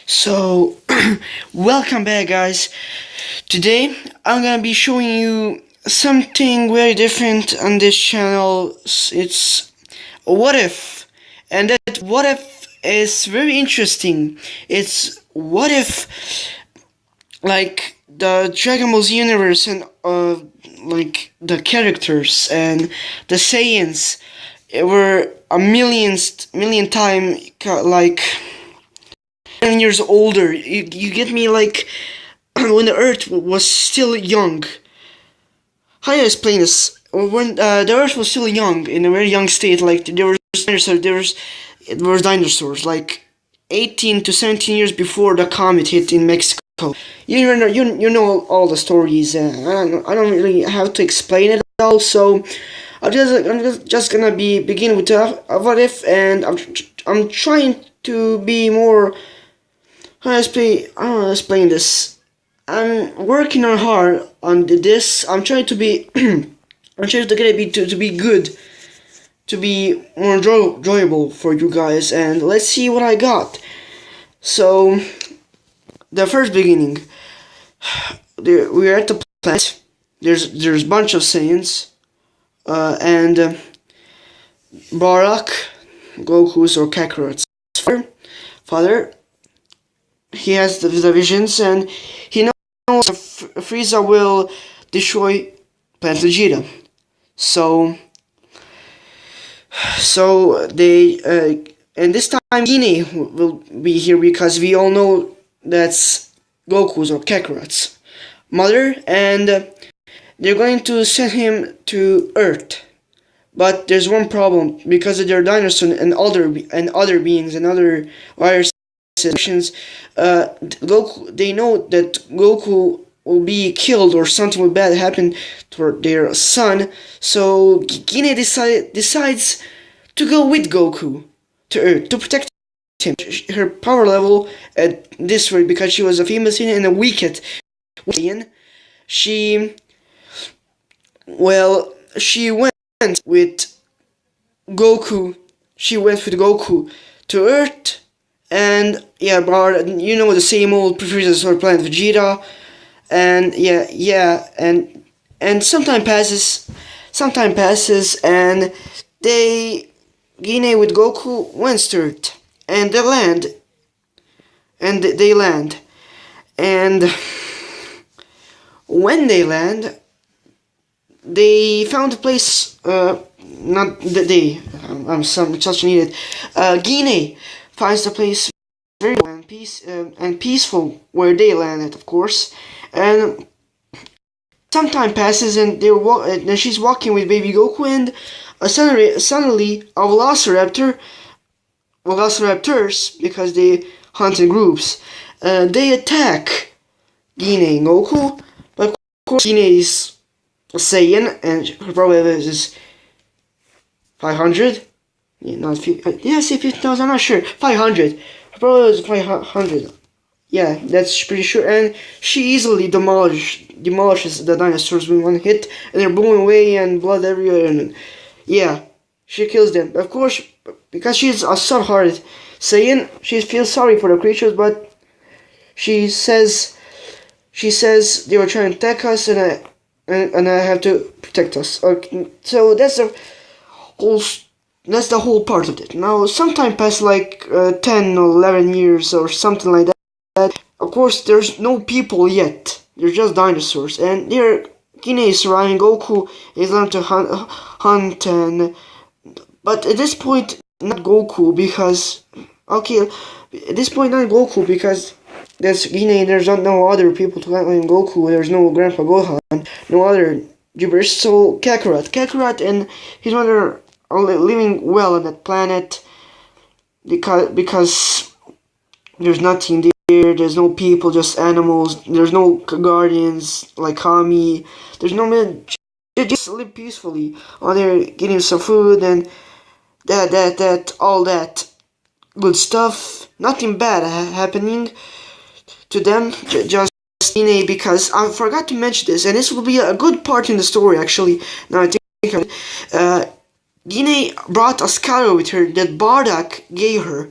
So, welcome back, guys. Today, I'm gonna be showing you something very different on this channel. It's what if, and that what if is very interesting. It's what if, like the Dragon Ball Z universe and like the characters and the Saiyans were a million time like 10 years older. You get me, like when the Earth was still young. How do I explain this? When the Earth was still young, in a very young state, like there was dinosaurs, like 18 to 17 years before the comet hit in Mexico. You know all the stories. I don't really have to explain it all. So I'm just gonna begin with what if, and I'm trying to be more. I don't know explain this. I'm working on hard on this. I'm trying to be. I'm trying to get it to be good, to be more enjoyable for you guys. And let's see what I got. So, the first beginning. We're at the planet. There's a bunch of Saiyans, and Barak, Goku's or Kakarot's father. He has the visions, and he knows Frieza will destroy Planet Vegeta. So they and this time Guinea will be here because we all know that's Goku's or Kakarot's mother, and they're going to send him to Earth. But there's one problem because of their dinosaurs and other beings and other situations. Goku, they know that Goku will be killed or something will bad happen to their son. So Guinea decides to go with Goku to Earth to protect him. Her power level at this rate, because she was a female Saiyan and a weakest Saiyan, she went with Goku. She went with Goku to Earth, and yeah, bro, you know, the same old prefers or Planet Vegeta, and and some time passes, and Guinea with Goku went to Earth, and they land, and when they land, they found a place. Not that they. I'm such an idiot. Guinea finds the place very well and peaceful where they landed, of course. And some time passes, and and she's walking with baby Goku, and suddenly a velociraptors, because they hunt in groups, they attack Guinea and Goku. But of course, Guinea is a Saiyan, and her power level is 500. Yeah, not 50,000. I'm not sure. 500. Her power level is 500. Yeah, that's pretty sure. And she easily demolishes the dinosaurs with one hit, and they're blown away and blood everywhere. And yeah, she kills them. Of course, because she's a soft-hearted Saiyan, she feels sorry for the creatures, but she says they were trying to attack us, and I have to protect us. Okay, so that's the whole part of it. Now, sometime past like 10 or 11 years or something like that. Of course, there's no people yet. They're just dinosaurs, and Guinea is surviving. Goku is learning to hunt, but at this point, not Goku, because that's Guinea. There's no other people to hunt in Goku. There's no Grandpa Gohan, no other gibberish. So Kakarot and his mother are living well on that planet because there's nothing there. There's no people, just animals. There's no guardians like Kami. There's no men. They just live peacefully on there, getting some food and all that good stuff. Nothing bad happening to them. Just Guinea, because I forgot to mention this, and this will be a good part in the story actually. Now I think of it. Guinea brought a scholar with her that Bardock gave her,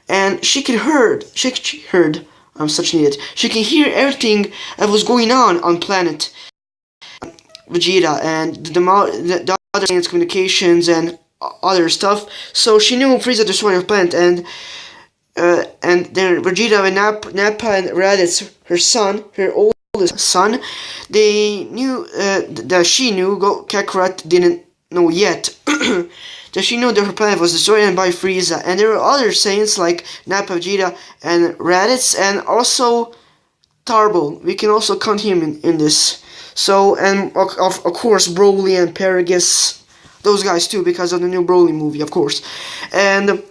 and she heard. I'm such an idiot. She can hear everything that was going on planet Vegeta and the other science communications and other stuff. So she knew Frieza destroyed her planet, and then Vegeta and Nappa and Raditz, her son, her oldest son, they knew that she knew. Kakarot didn't know yet. That she knew that her planet was destroyed by Frieza, and there were other Saiyans like Nappa, Vegeta, and Raditz, and also Tarbo. We can also count him in this. So, and of course Broly and Paragus, those guys too, because of the new Broly movie, of course. And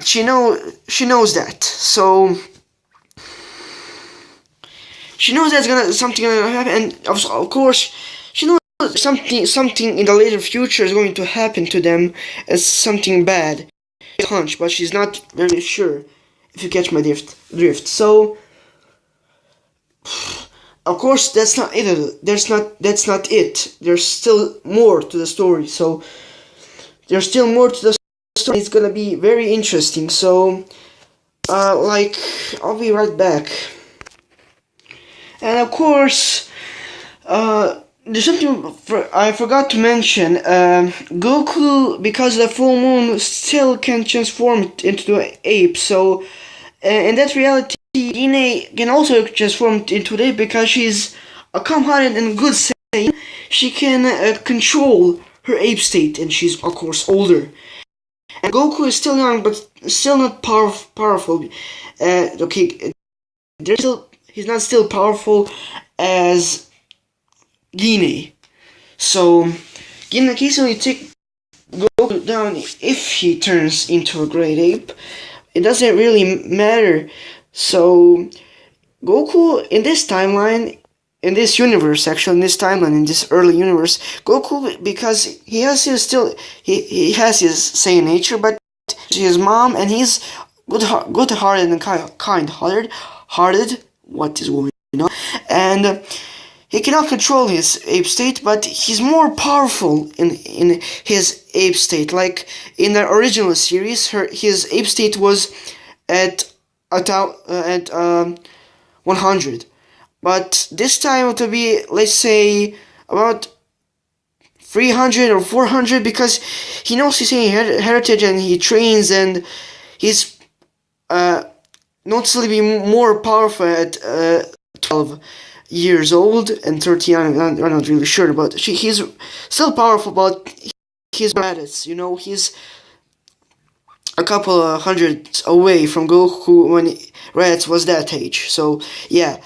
she knows that. So she knows that's something gonna happen, and of course she knows something in the later future is going to happen to them as something bad. Hunch, but she's not very sure. If you catch my drift. So of course that's not it. That's not it. There's still more to the story. So there's still more to the story. It's gonna be very interesting. So I'll be right back. And of course, there's something I forgot to mention. Goku, because of the full moon, still can transform into an ape. So, in that reality, Ine can also transform into an ape because she's a calm-hearted and good Saiyan. She can control her ape state, and she's of course older. And Goku is still young, but still not powerful. Okay, he's not still powerful as Guinea. So, in the case when you take Goku down, if he turns into a great ape, it doesn't really matter. So, Goku in this timeline, in this universe, actually in this timeline, in this early universe, Goku, because he has his Saiyan nature, but his mom, and he's good-hearted and kind-hearted. What is going on? And he cannot control his ape state, but he's more powerful in his ape state. Like in the original series, his ape state was at 100, but this time it will be, let's say, about 300 or 400, because he knows his heritage and he trains, and he's noticeably more powerful at 12 years old and 13. I'm not really sure, but he's still powerful, but he's Raditz, he's a couple of hundreds away from Goku when Raditz was that age. So yeah,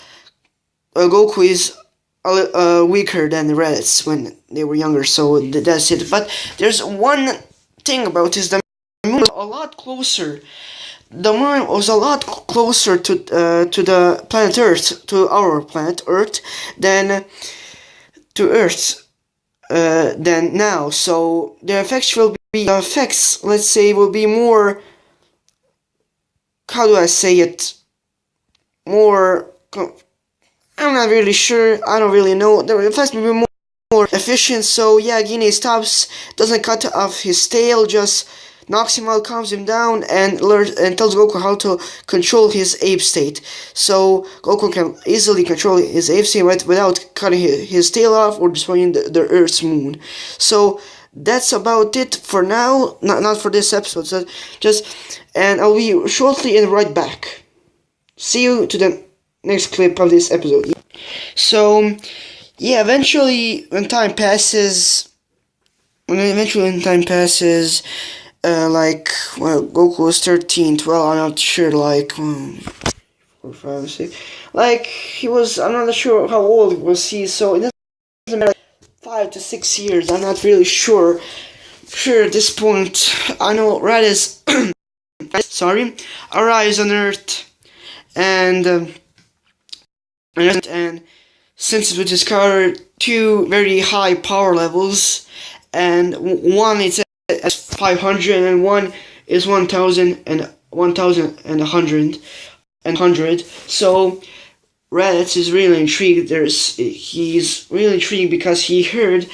Goku is weaker than Raditz when they were younger, so that's it. But there's one thing about this: the moon was a lot closer. The moon was a lot closer to the planet Earth, to our planet Earth, than to Earth than now. So the effects, let's say, will be more. How do I say it? More. I'm not really sure. I don't really know. The effects will be more efficient. So yeah, Guinea stops, doesn't cut off his tail, just knocks him out, calms him down, and tells Goku how to control his ape state. So Goku can easily control his ape state without cutting his tail off or destroying the Earth's moon. So that's about it for now. Not for this episode. So and I'll be shortly and right back. See you to the next clip of this episode. So yeah, eventually when time passes. Goku was 13, 12, I'm not sure, 4, 5, 6, he was, I'm not sure how old was he, so it doesn't matter, 5 to 6 years, I'm not really sure at this point. I know Raditz, arrives on Earth, and since it was discovered 2 very high power levels, and one is at 500 and one is 1,000 and 1,100. So Raditz is really intrigued. He's really intrigued because he heard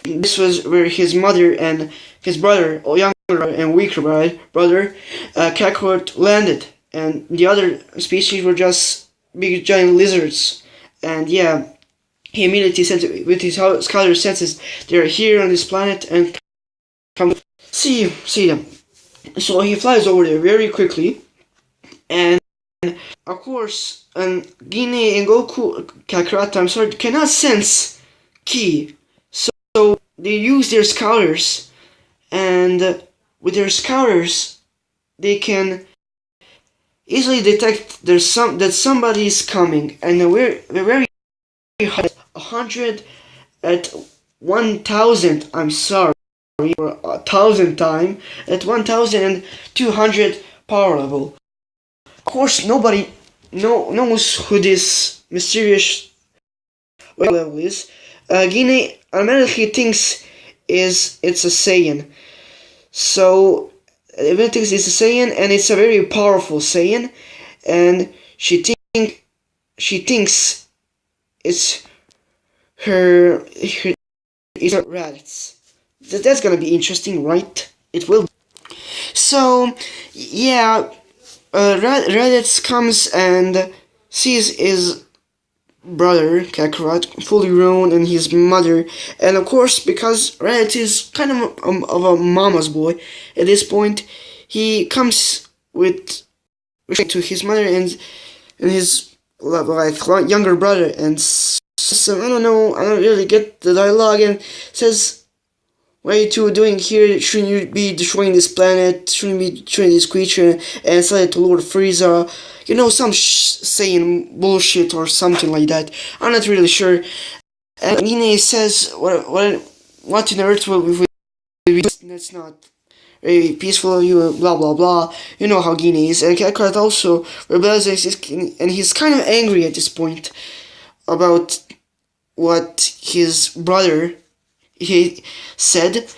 this was where his mother and his brother, or younger and weaker brother, Kakarot landed, and the other species were just big giant lizards. And yeah, he immediately said with his scholar senses they are here on this planet and come see them. So he flies over there very quickly, and of course, Guinea and Goku, Kakarot, I'm sorry, cannot sense Ki. So they use their scouters, and with their scouters, they can easily detect that somebody is coming, and they're very high, 100 at 1,000. I'm sorry, or 1,000 time at 1,200 power level. Of course, nobody knows who this mysterious level is. Guinea automatically thinks it's a Saiyan. So everyone thinks it's a Saiyan, and it's a very powerful Saiyan, and she thinks it's it's her Raditz. That's gonna be interesting, right? It will. So yeah, Raditz comes and sees his brother Kakarot fully grown and his mother, and of course because Raditz is kind of a mama's boy at this point, he comes with to his mother and his like younger brother, and so I don't know, I don't really get the dialogue, and says, "What are you two doing here? Shouldn't you be destroying this planet? Shouldn't you be destroying this creature?" And said to Lord Frieza, you know, some saying bullshit or something like that. I'm not really sure. And Guinea says, what in the earth will we do? That's not very peaceful of you, blah blah blah. You know how Guinea is. And Kakarot also rebels, and he's kind of angry at this point about what his brother he said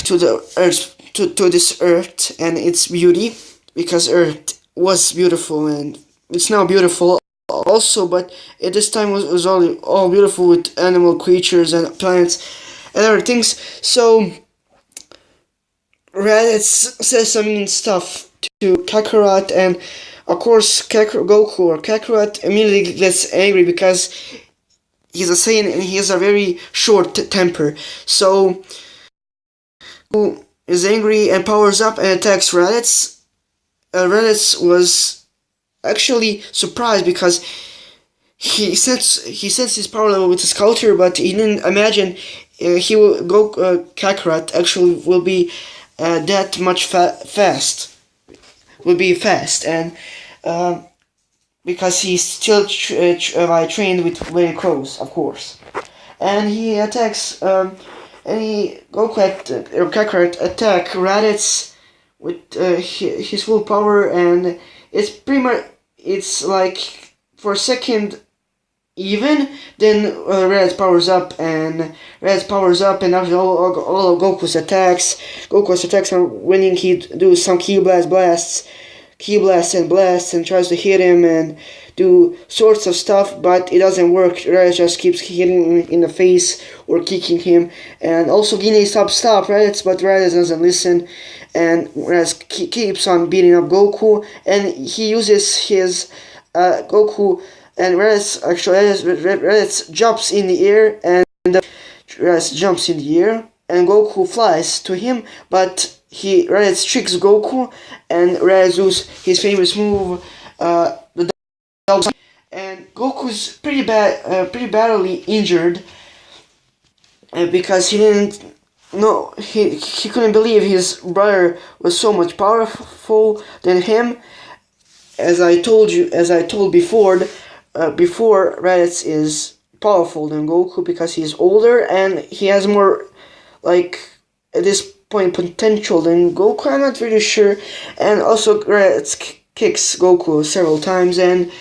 to the earth, to this earth and its beauty, because earth was beautiful and it's now beautiful also, but at this time was all beautiful with animal creatures and plants and other things. So Raditz says some mean stuff to Kakarot, and of course Goku or Kakarot immediately gets angry because he's a Saiyan and he has a very short temper. So Goku is angry and powers up and attacks Raditz. Raditz was actually surprised because he sensed his power level with his culture, but he didn't imagine he will go Kakarot actually will be that much fast. Will be fast, and because he's still trained with very crows, of course, and he attacks any Goku or Kakarot attack Raditz with his full power, and it's pretty much, it's like for a second even, then Raditz powers up, and after all of Goku's attacks are winning. He do some key blasts and tries to hit him and do sorts of stuff, but it doesn't work. Raditz just keeps hitting him in the face or kicking him, and also Guinea stop Raditz, but Raditz doesn't listen, and Raditz keeps on beating up Goku, and he uses his Goku, and Raditz jumps in the air, and Raditz jumps in the air, and Goku flies to him, but Raditz tricks Goku, and Raditz does his famous move, the dog, and Goku's pretty badly injured, because he didn't know, he couldn't believe his brother was so much powerful than him. As I told before, Raditz is powerful than Goku because he's older and he has more, like, at this point, potential than Goku. I'm not really sure. And also Raditz kicks Goku several times, and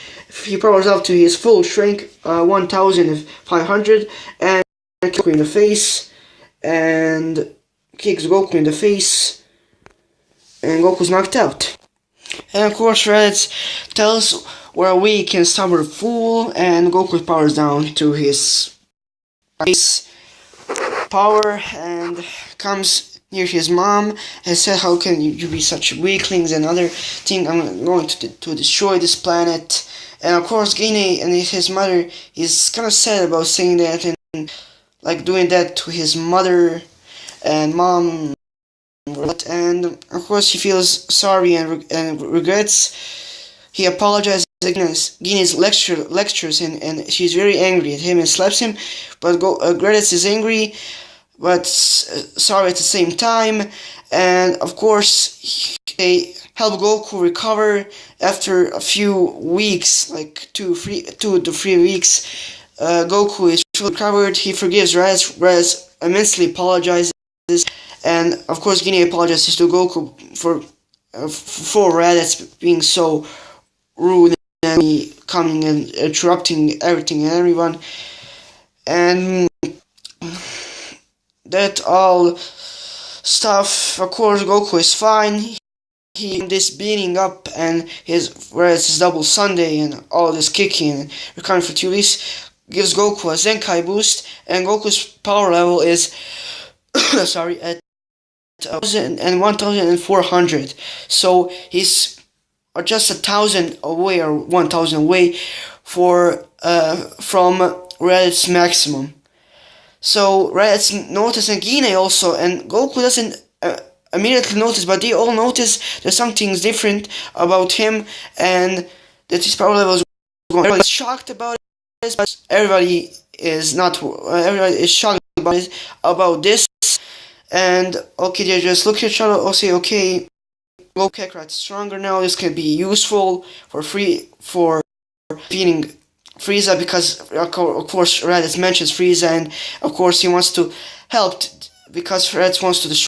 he powers up to his full strength, 1,500, and kicks Goku in the face, and Goku's knocked out. And of course Raditz tells we're weak and stubborn fool, and Goku powers down to his base power and comes near his mom and said, "How can you be such weaklings and other thing? I'm going to destroy this planet." And of course, Guinea and his mother is kind of sad about saying that and like doing that to his mother and mom. And of course, he feels sorry and regrets. He apologizes against Guinea's lectures and she's very angry at him and slaps him. But Greditz is angry but sorry at the same time. And of course, they help Goku recover after a few weeks, like 2 to 3 weeks. Goku is fully recovered. He forgives Raz. Raz immensely apologizes, and of course, Guinea apologizes to Goku for Raz being so rude and coming and interrupting everything and everyone. And that all stuff, of course, Goku is fine. He this beating up and his double Sunday and all this kicking and recovering for 2 weeks gives Goku a Zenkai boost, and Goku's power level is sorry at 1,400. So he's just 1,000 away or 1,000 away from Reddit's maximum. So Reddit's noticing Guinea also, and Goku doesn't immediately notice, but they all notice there's something different about him and that his power level is going. Everybody's shocked about this, but everybody is not. Everybody is shocked about this. And okay, they just look at each other and say, okay, Goku Kakarot's stronger now. This can be useful for beating Frieza, because of course Raditz mentions Frieza, and of course he wants to help because Raditz wants to destroy.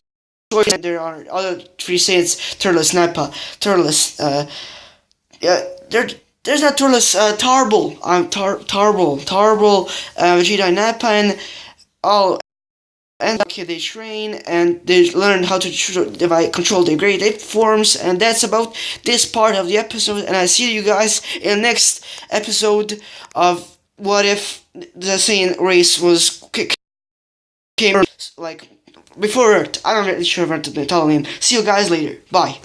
There are other three Saiyans: Turles, Nappa, Turles. There's not Turles. Tarbell, Vegeta, Nappa, and all. And okay, they train and they learn how to control their great ape forms, and that's about this part of the episode. And I see you guys in the next episode of What If the Sayan Race came like before Earth. I'm not really sure what to tell him. See you guys later. Bye.